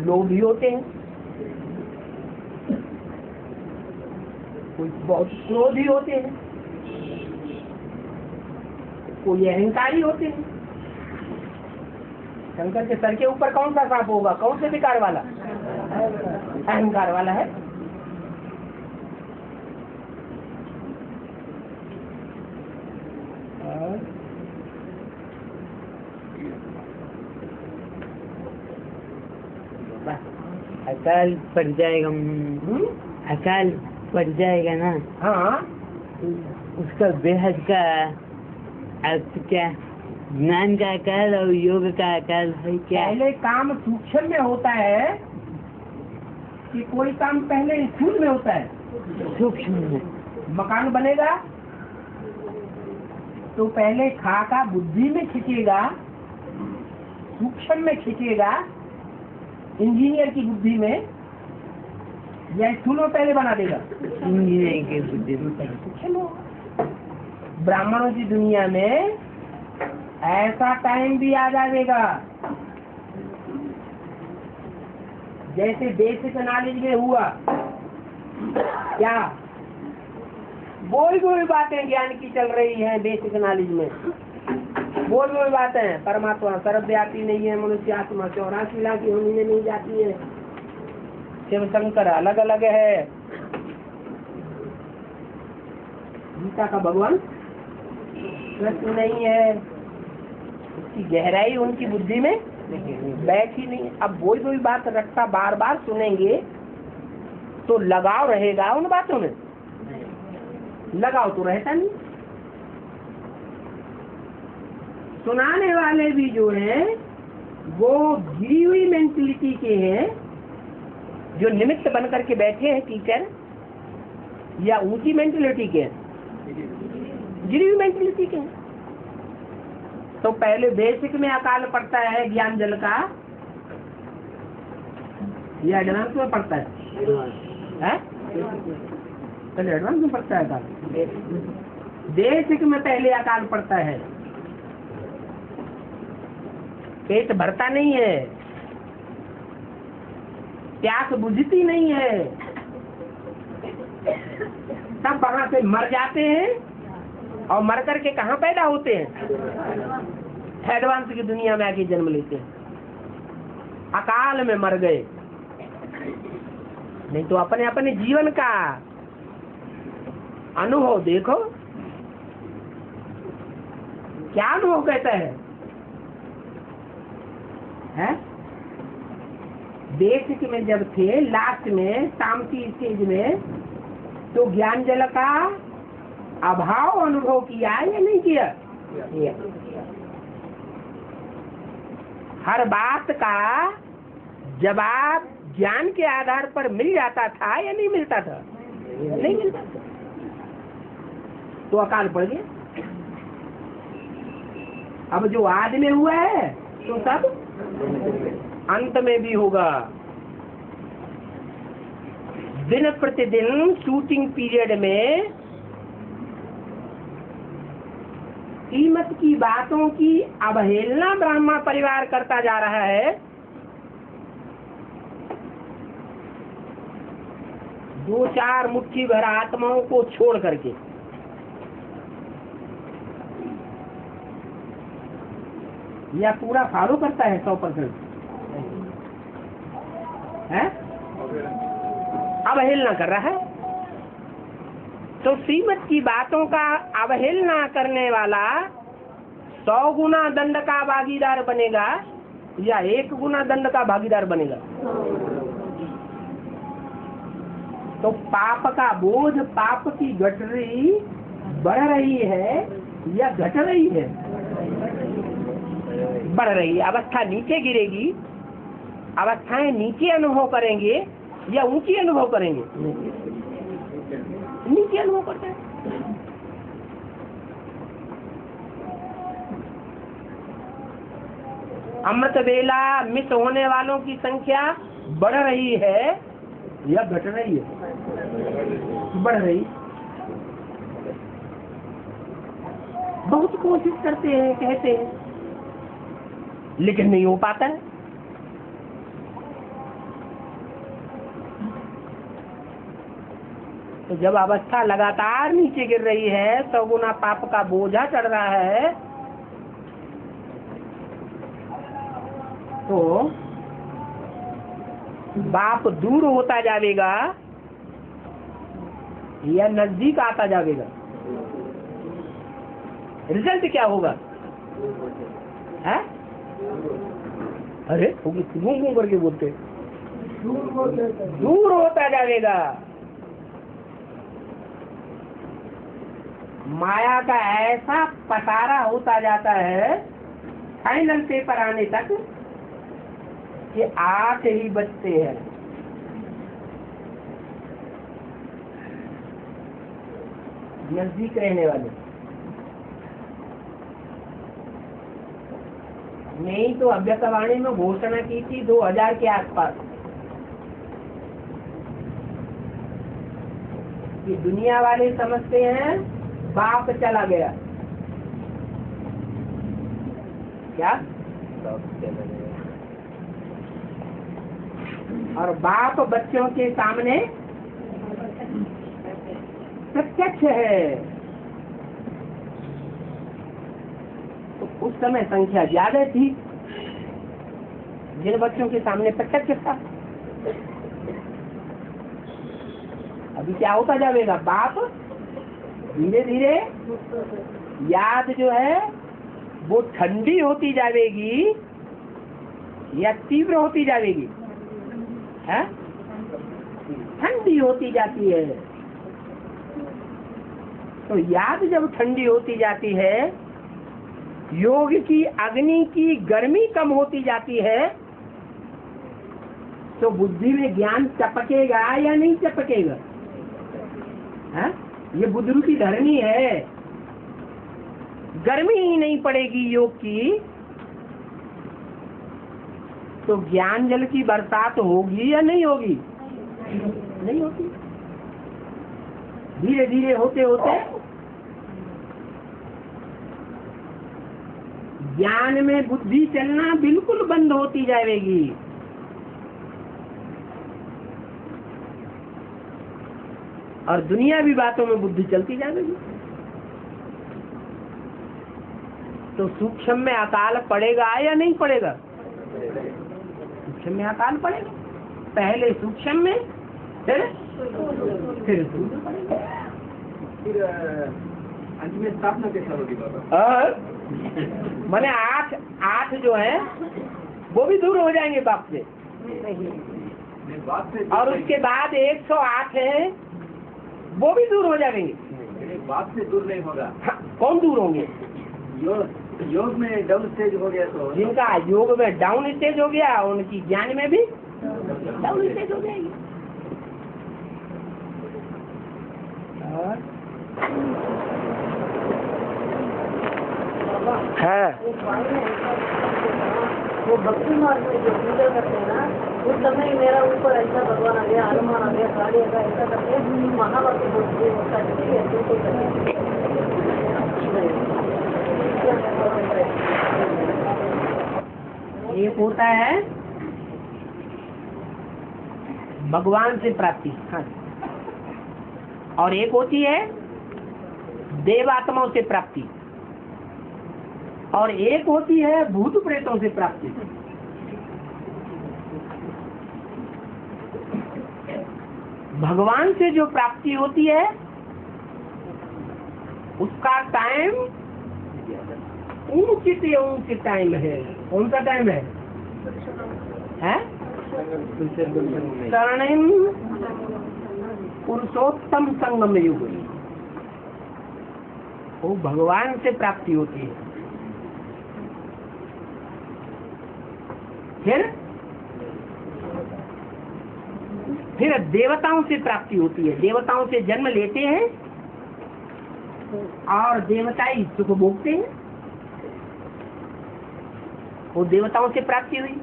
लोभी होते हैं, कोई बहुत क्रोधी होते हैं, कोई अहंकारी होते हैं। शंकर के सर के ऊपर कौन सा सांप होगा? कौन से विकार वाला? अहंकार वाला है। अकाल पड़ जाएगा, अकाल पड़ जाएगा ना। हाँ, उसका बेहद का अर्थ क्या? ज्ञान का अकाल और योग का अकाल है क्या? पहले काम सूक्ष्म में होता है कि कोई काम पहले स्थूल में होता है? सूक्ष्म में। मकान बनेगा तो पहले खाका बुद्धि में खींचेगा, सूक्ष्म में खींचेगा, इंजीनियर की बुद्धि में, या स्थूल में पहले बना देगा? इंजीनियर की बुद्धि में। सूक्ष्म हो। ब्राह्मणों की दुनिया में ऐसा टाइम भी आ जाएगा जैसे बेसिक नॉलेज में हुआ क्या, बोल बातें ज्ञान की चल रही हैं बेसिक नॉलेज में, बोल बातें। परमात्मा सर्वव्यापी नहीं है, मनुष्य आत्मा 84 लाख की होने में नहीं जाती है, शिव शंकर अलग अलग है, गीता का भगवान कृष्ण नहीं है, उसकी गहराई उनकी बुद्धि में बैठी नहीं। अब वही बात रखता बार बार सुनेंगे तो लगाव रहेगा उन बातों में? लगाव तो रहता नहीं। सुनाने वाले भी जो है वो गिरी हुई मेंटलिटी के हैं, जो निमित्त बन करके बैठे हैं टीचर, या ऊंची मेंटलिटी के हैं? गिरी हुई मेंटलिटी के हैं। तो पहले बेसिक में अकाल पड़ता है ज्ञान जल का, या एडवांस में पड़ता है? पहले एडवांस में पड़ता है अकाल, बेसिक में पहले अकाल पड़ता है। पेट भरता नहीं है, प्यास बुझती नहीं है, तब वहां से मर जाते हैं, और मर करके कहाँ पैदा होते हैं? एडवांस की दुनिया में आके जन्म लेते हैं, अकाल में मर गए। नहीं तो अपने अपने जीवन का अनुभव देखो, क्या अनुभव कहता है? बेसिक में जब थे, लास्ट में शांति स्टेज में, तो ज्ञान जल का अभाव अनुभव किया या नहीं किया? हर बात का जवाब ज्ञान के आधार पर मिल जाता था या नहीं मिलता था? नहीं मिलता था, तो अकाल पड़ गया। अब जो आज में हुआ है तो सब अंत में भी होगा। दिन प्रतिदिन शूटिंग पीरियड में कीमत की बातों की अवहेलना ब्राह्मण परिवार करता जा रहा है। 2-4 मुट्ठी भर आत्माओं को छोड़ करके। या पूरा फॉलो करता है 100%? है अवहेलना कर रहा है। तो श्रीमत की बातों का अवहेलना करने वाला 100 गुना दंड का भागीदार बनेगा या 1 गुना दंड का भागीदार बनेगा? तो पाप का बोझ, पाप की गठरी बढ़ रही है या घट रही है? बढ़ रही है। अवस्था नीचे गिरेगी, अवस्थाएं नीचे अनुभव करेंगे या ऊंची अनुभव करेंगे? नीचे अनुभव करते हैं। अमृत वेला मिस होने वालों की संख्या बढ़ रही है या घट रही है? बढ़ रही। बहुत कोशिश करते हैं, कहते हैं, लेकिन नहीं हो पाता है। तो जब अवस्था लगातार नीचे गिर रही है, 100 गुना पाप का बोझा चढ़ रहा है, तो बाप दूर होता जाएगा या नजदीक आता जाएगा? रिजल्ट क्या होगा? है? अरे घूम घूम करके बोलते दूर होता जाएगा। माया का ऐसा पसारा होता जाता है फाइनल पेपर आने तक कि 8 ही बचते हैं। नजदीक रहने वाले नहीं तो अभ्यर्थवाणी में घोषणा की थी 2000 के आसपास कि दुनिया वाले समझते हैं बाप चला गया। क्या? और बाप बच्चों के सामने प्रत्यक्ष है। तो उस समय संख्या ज्यादा थी जिन बच्चों के सामने प्रत्यक्ष था। अभी क्या होता जाएगा? बाप धीरे धीरे याद जो है वो ठंडी होती जाएगी या तीव्र होती जाएगी? है ठंडी होती जाती है। तो याद जब ठंडी होती जाती है, योग की अग्नि की गर्मी कम होती जाती है, तो बुद्धि में ज्ञान चपकेगा या नहीं चपकेगा? है? ये बुद्धि की धरनी है। गर्मी ही नहीं पड़ेगी योग की तो ज्ञान जल की बरसात होगी या नहीं होगी? नहीं होगी। धीरे धीरे होते होते ज्ञान में बुद्धि चलना बिल्कुल बंद होती जाएगी। और दुनियावी बातों में बुद्धि चलती जाएगी। तो सूक्ष्म में अकाल पड़ेगा या नहीं पड़ेगा? सूक्ष्म में अकाल पड़ेगा। पहले सूक्ष्म में फिर अंत में स्थापना कैसा होगी बाबा? और मैंने 8 जो है वो भी दूर हो जाएंगे बाप से। और उसके बाद 108 है वो भी दूर हो जाएंगे। बाप से दूर नहीं होगा। हाँ, कौन दूर होंगे? योग में डाउन स्टेज हो गया तो जिनका योग में डाउन स्टेज हो गया उनकी ज्ञान में भी डाउन स्टेज हो जाएगी। है वो भक्ति मार्ग में जो पूजा करते हैं ना, उस समय मेरा ऊपर ऐसा भगवान आ गया, हनुमान आ गया, काली आ गया, ऐसा करते महाभक्ति बोलते एक होता है भगवान से प्राप्ति, हाँ, और एक होती है देवात्माओं से प्राप्ति, और एक होती है भूत प्रेतों से प्राप्ति। भगवान से जो प्राप्ति होती है उसका टाइम ऊंचित टाइम है। कौन सा टाइम है? स्वर्णिम पुरुषोत्तम संगम युग, वो भगवान से प्राप्ति होती है। फिर देवताओं से प्राप्ति होती है। देवताओं से जन्म लेते हैं और देवताई सुख भोगते हैं। वो देवताओं से प्राप्ति हुई।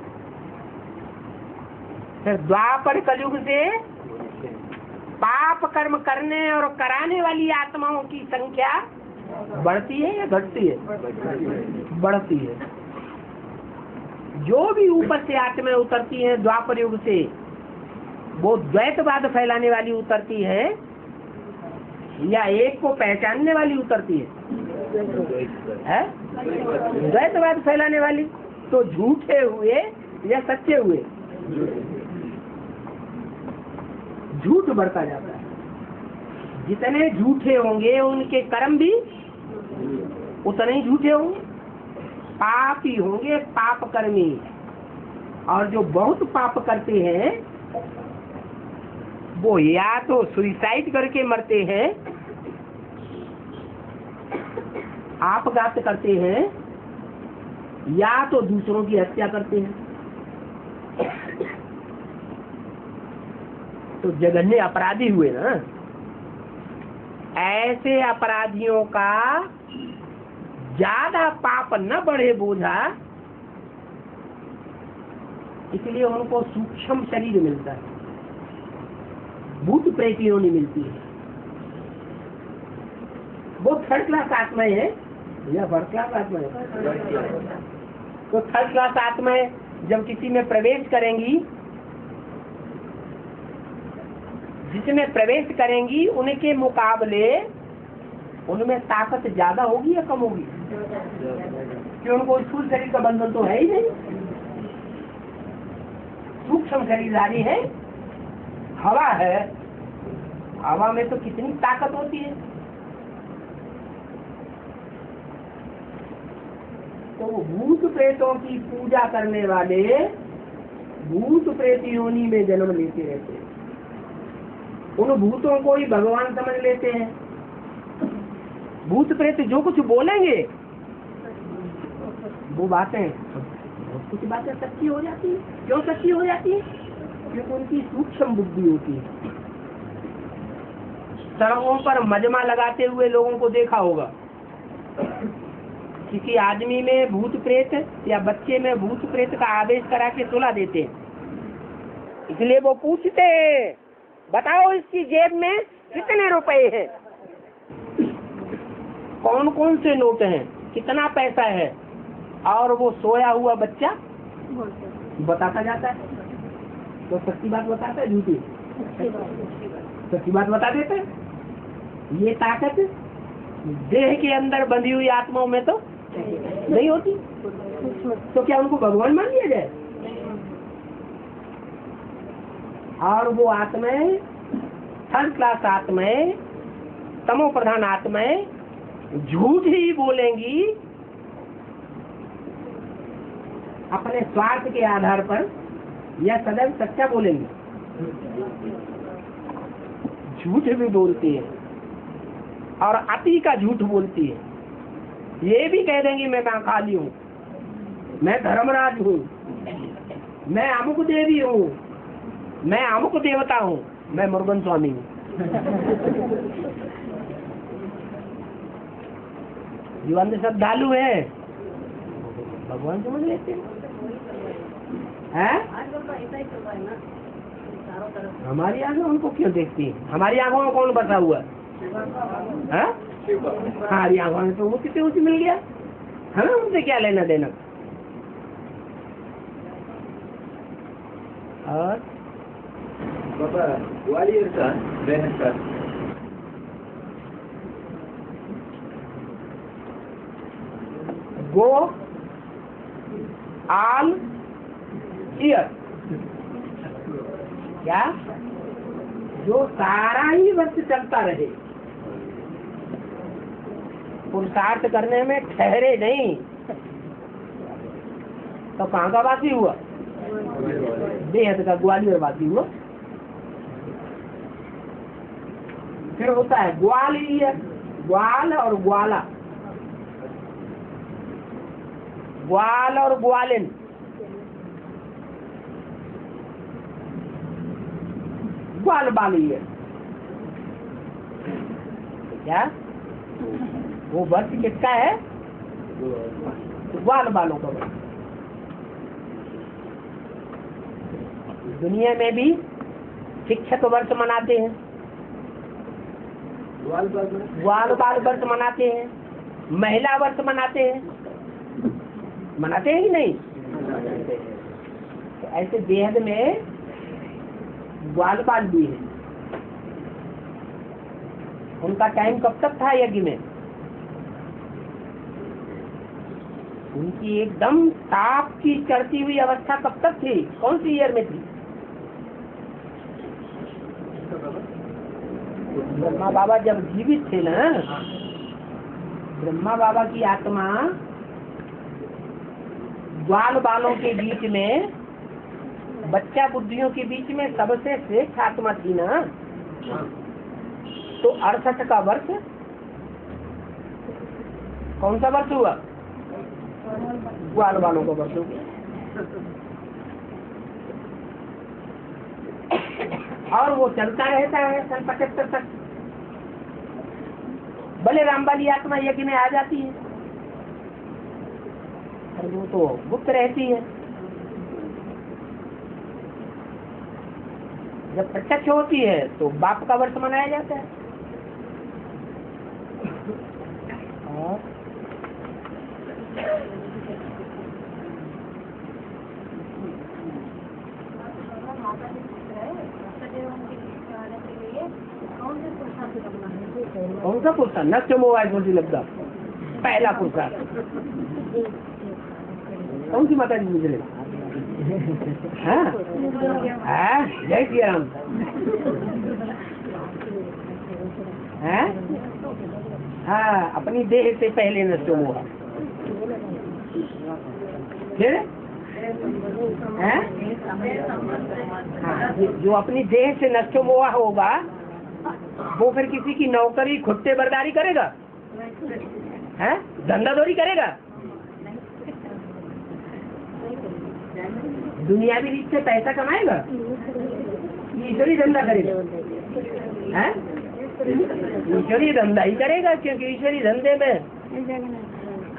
फिर द्वापर कलयुग से पाप कर्म करने और कराने वाली आत्माओं की संख्या बढ़ती है या घटती है? बढ़ती है। जो भी ऊपर से आत्माएं उतरती हैं द्वापर युग से, वो द्वैतवाद फैलाने वाली उतरती है या एक को पहचानने वाली उतरती है? द्वैतवाद फैलाने वाली। तो झूठे हुए या सच्चे हुए? झूठ बढ़ता जाता है। जितने झूठे होंगे उनके कर्म भी उतने ही झूठे होंगे, पापी होंगे, पाप कर्मी। और जो बहुत पाप करते हैं वो या तो सुइसाइड करके मरते हैं, आपघात करते हैं, या तो दूसरों की हत्या करते हैं। तो जघन्य अपराधी हुए ना। ऐसे अपराधियों का ज्यादा पाप न बढ़े बोझा, इसलिए उनको सूक्ष्म शरीर मिलता है, भूत प्रेत योनि मिलती है। वो थर्ड क्लास आत्माएं है या फर्स्ट क्लास आत्माएं? तो थर्ड क्लास आत्माएं जब किसी में प्रवेश करेंगी, जिसमें प्रवेश करेंगी, उनके मुकाबले उनमें ताकत ज्यादा होगी या कम होगी? कि उनको स्थूल शरीर का बंधन तो है ही नहीं, सूक्ष्म शरीरधारी है, हवा है, हवा में तो कितनी ताकत होती है। तो वो भूत प्रेतों की पूजा करने वाले भूत प्रेत योनि में जन्म लेते रहते हैं। उन भूतों को ही भगवान समझ लेते हैं। भूत प्रेत जो कुछ बोलेंगे वो बातें, कुछ बातें सच्ची हो जाती है। क्यों सच्ची हो जाती है? क्योंकि उनकी सूक्ष्म बुद्धि होती है। सड़कों पर मजमा लगाते हुए लोगों को देखा होगा, किसी आदमी में भूत प्रेत या बच्चे में भूत प्रेत का आदेश करा के सुला देते हैं। इसलिए वो पूछते हैं, बताओ इसकी जेब में कितने रुपए हैं, कौन कौन से नोट हैं, कितना पैसा है, और वो सोया हुआ बच्चा बताता जाता है। तो सच्ची बात बताता है, झूठी? सच्ची बात बता देते हैं। ये ताकत देह के अंदर बंधी हुई आत्माओं में तो नहीं होती। तो क्या उनको भगवान मान लिया जाए? और वो आत्माएं, थर्ड क्लास आत्माएं, तमो प्रधान आत्माएं झूठ ही बोलेंगी अपने स्वार्थ के आधार पर, या सदैव सच्चा बोलेंगे? झूठ भी बोलती है और अति का झूठ बोलती है। ये भी कह देंगी मैं खाली हूँ, मैं धर्मराज हूँ, मैं अमुक देवी हूँ, मैं अमुक देवता हूँ, मैं मुरुगन स्वामी हूँ। जो अंध श्रद्धालु है भगवान समझ लेते हैं। हमारी आंखें उनको क्यों देखती है? हमारी आंखों में कौन बसा हुआ है? हमारी आंखों में तो वो कितने ऊँची मिल गया, हमें उनसे क्या लेना देना। और बाबा ग्वालियर का मेहनत का गो आल ईयर, क्या जो सारा ही वर्ष चलता रहे, पुरुषार्थ करने में ठहरे नहीं, तो कहाँ का वासी हुआ? बेहद का ग्वालियर वासी हुआ। फिर होता है ग्वालियर, ग्वाल और ग्वाला, ग्वाल और ग्वालिन, ग्वाल बालियर। क्या वो वर्ष किसका है? ग्वाल बालों का वर्ष। दुनिया में भी शिक्षक वर्ष मनाते हैं, ग्वाल बाल वर्ष मनाते हैं, महिला वर्ष मनाते हैं, मनाते हैं कि नहीं? तो ऐसे बेहद में ग्वाल बाल भी है। उनका टाइम कब तक था यज्ञ में? उनकी एकदम ताप की चढ़ती हुई अवस्था कब तक थी? कौन सी ईयर में थी? ब्रह्मा बाबा जब जीवित थे ना, ब्रह्मा बाबा की आत्मा ग्वाल बालों के बीच में बच्चा बुद्धियों के बीच में सबसे श्रेष्ठ आत्मा थी ना, तो 68 का वर्ष कौन सा वर्ष हुआ? ग्वाल वालों का वर्ष हो गया। और वो चलता रहता है सन 75 तक। भले राम वाली आत्मा यज्ञ में आ जाती है, और वो तो गुप्त रहती है। जब प्रत्यक्ष होती है तो बाप का वर्ष मनाया जाता है। और कौन सा पुरुषार्थ? नष्ट मोबाइल मुझे लगता पहला पुरुषार्थ कौन सी माता जी मुझे लगा? जय श्री राम। हाँ, अपनी देह से पहले नष्ट हुआ। फिर जो अपनी देह से नष्ट हुआ होगा वो फिर किसी की नौकरी खुट्टे बरदारी करेगा? धंधादौरी करेगा? दुनियावी रीत से पैसा कमाएगा? ईश्वरी धंधा करेगा? ईश्वरी धंधा ही करेगा, क्योंकि ईश्वरी धंधे में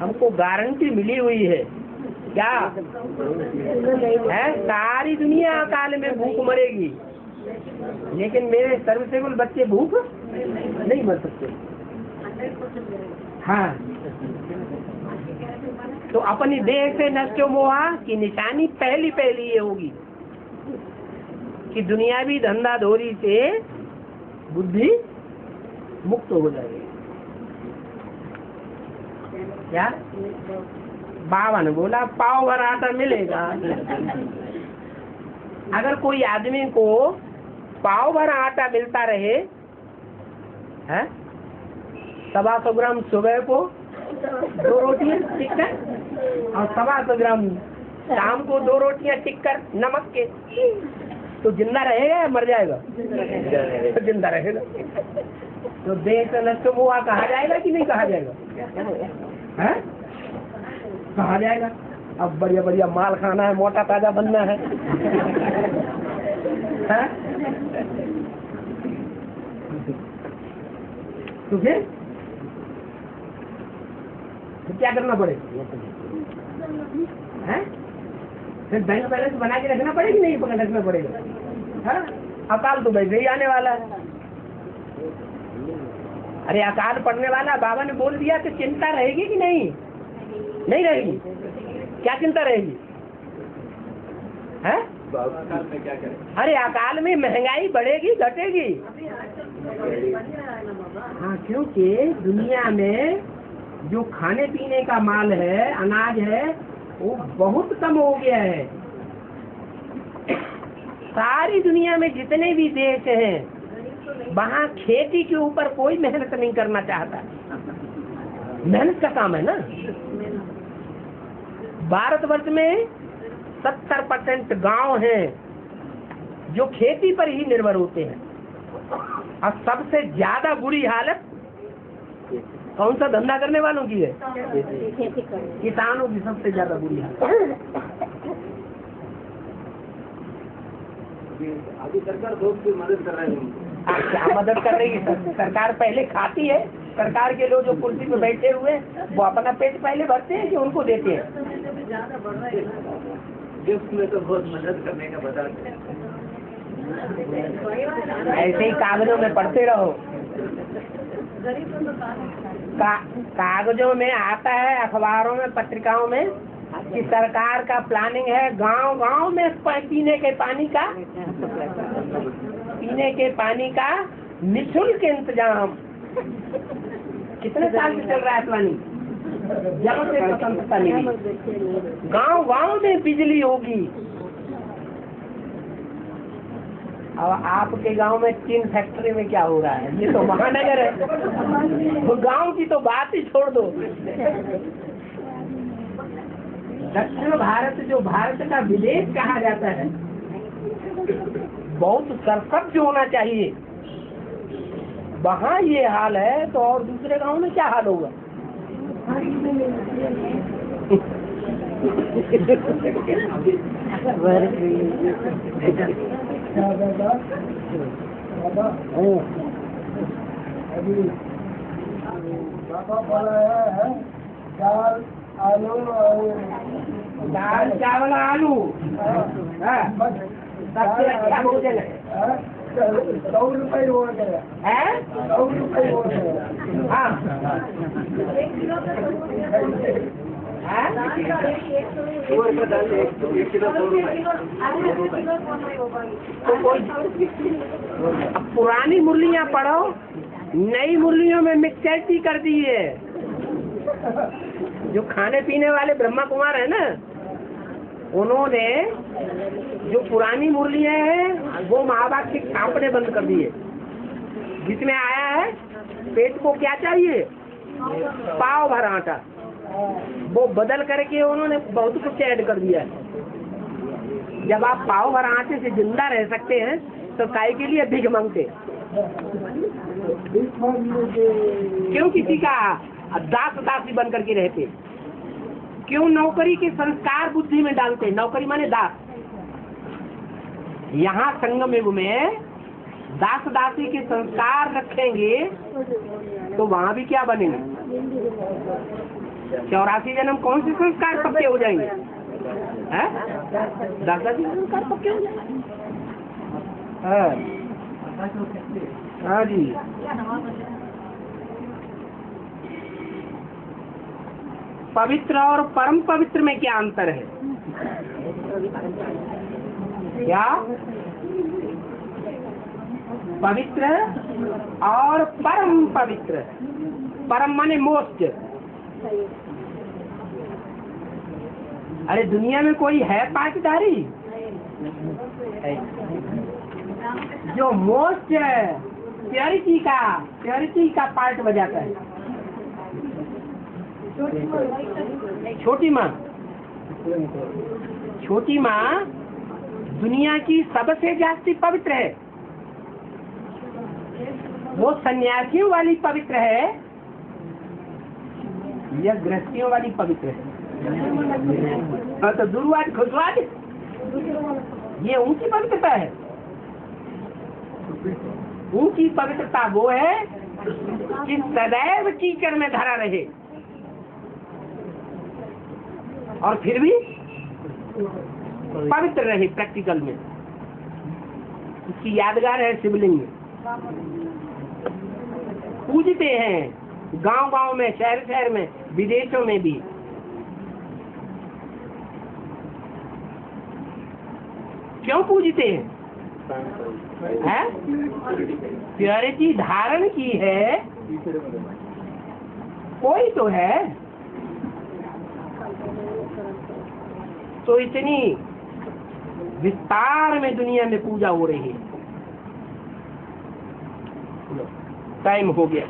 हमको गारंटी मिली हुई है। क्या है? सारी दुनिया अकाल में भूख मरेगी, लेकिन मेरे सर्वसेवल बच्चे भूख नहीं मर सकते। हाँ, तो अपनी देह से नष्ट मोहा की निशानी पहली ये होगी कि दुनियावी धंधाधोरी से बुद्धि मुक्त हो जाएगी। क्या बाबा ने बोला? पाव भर आटा मिलेगा। अगर कोई आदमी को पाव भर आटा मिलता रहे, है 125 ग्राम सुबह को 2 रोटियां टिककर, और 125 ग्राम शाम को 2 रोटियां टिककर नमक के, तो जिंदा रहेगा या मर जाएगा? तो जिंदा रहेगा। तो देह से नष्ट हुआ कहा जाएगा कि नहीं कहा जाएगा? है? कहा जाएगा। अब बढ़िया बढ़िया माल खाना है, मोटा ताजा बनना है, तो फिर क्या करना पड़ेगा? फिर बैंक बैलेंस बना के रखना पड़ेगा, नहीं पकड़ रखना पड़ेगा? अकाल तो वैसे ही आने वाला है। अरे अकाल पड़ने वाला, बाबा ने बोल दिया कि चिंता रहेगी कि नहीं? नहीं रहेगी। क्या चिंता रहेगी? है? अरे अकाल में महंगाई बढ़ेगी घटेगी? हाँ, क्योंकि दुनिया में जो खाने पीने का माल है, अनाज है, वो बहुत कम हो गया है। सारी दुनिया में जितने भी देश हैं, वहाँ खेती के ऊपर कोई मेहनत नहीं करना चाहता। मेहनत का काम है ना। भारतवर्ष में 70% गांव हैं जो खेती पर ही निर्भर होते हैं, और सबसे ज्यादा बुरी हालत कौन सा धंधा करने वालों की है? किसानों की सबसे ज्यादा बुरी हालत। अभी सरकार बहुत की मदद कर रही है। क्या मदद कर रही है? सरकार पहले खाती है। सरकार के लोग जो कुर्सी पे बैठे हुए वो अपना पेट पहले भरते हैं कि उनको देते हैं? गिफ्ट में तो बहुत मदद करने का बताते हैं। ऐसे ही कागजों में पढ़ते रहो। कागजों में आता है, अखबारों में, पत्रिकाओं में कि सरकार का प्लानिंग है गांव-गांव में पीने के पानी का निःशुल्क इंतजाम। कितने साल से चल रहा है प्लानिंग? जब से स्वतंत्रता मिली, गांव-गांव में बिजली होगी। अब आपके गांव में टीन फैक्ट्री में क्या हो रहा है? ये तो महानगर है। तो गांव की तो बात ही छोड़ दो। दक्षिण भारत जो भारत का विदेश कहा जाता है, बहुत सरसब्ज होना चाहिए। वहाँ ये हाल है तो और दूसरे गांव में क्या हाल होगा? दाल आलू दाल चावल आलू सबसे अच्छा भोजन है। 100 रुपये हो गया है 100 रुपये हो गया। हाँ तो कोई अब पुरानी मुरलियाँ पढ़ो, नई मुरलियों में मिक्सचर कर दी है। जो खाने पीने वाले ब्रह्मा कुमार है ना, उन्होंने जो पुरानी मुरलियाँ हैं वो महाभारत के छापने बंद कर दिए। जिसमें आया है पेट को क्या चाहिए, पाव भर आटा, वो बदल करके उन्होंने बहुत कुछ ऐड कर दिया है। जब आप पाव भर आटे से जिंदा रह सकते हैं तो काय के लिए भीख मांगते? क्यों किसी का दास दासी बन करके रहते? क्यों नौकरी के संस्कार बुद्धि में डालते? नौकरी माने दास। यहाँ संगम युग में दास दासी के संस्कार रखेंगे तो वहाँ भी क्या बनेंगे? 84 जन्म कौन से संस्कार पक्के हो जाएंगे? हैं? दास दासी संस्कार पक्के हो जाएंगे। हाँ जी। पवित्र और परम पवित्र में क्या अंतर है? क्या? पवित्र और परम पवित्र। परम माने मोस्ट। अरे दुनिया में कोई है पाठधारी? जो मोस्ट प्योरिटी का पार्ट बजाता है। छोटी माँ दुनिया की सबसे जास्ती पवित्र है। वो सन्यासियों वाली पवित्र है या गृहस्थियों वाली पवित्र है? तो दुर्वाद खुशवाद ये ऊंची पवित्रता है। ऊंची पवित्रता वो है कि सदैव कीचड़ में धरा रहे और फिर भी पवित्र रहे। प्रैक्टिकल में उसकी यादगार है शिवलिंग में। पूजते हैं गांव गांव में, शहर शहर में, विदेशों में भी। क्यों पूजते हैं? प्योरिटी धारण की है कोई तो है। तो इतनी विस्तार में दुनिया में पूजा हो रही है। टाइम हो गया।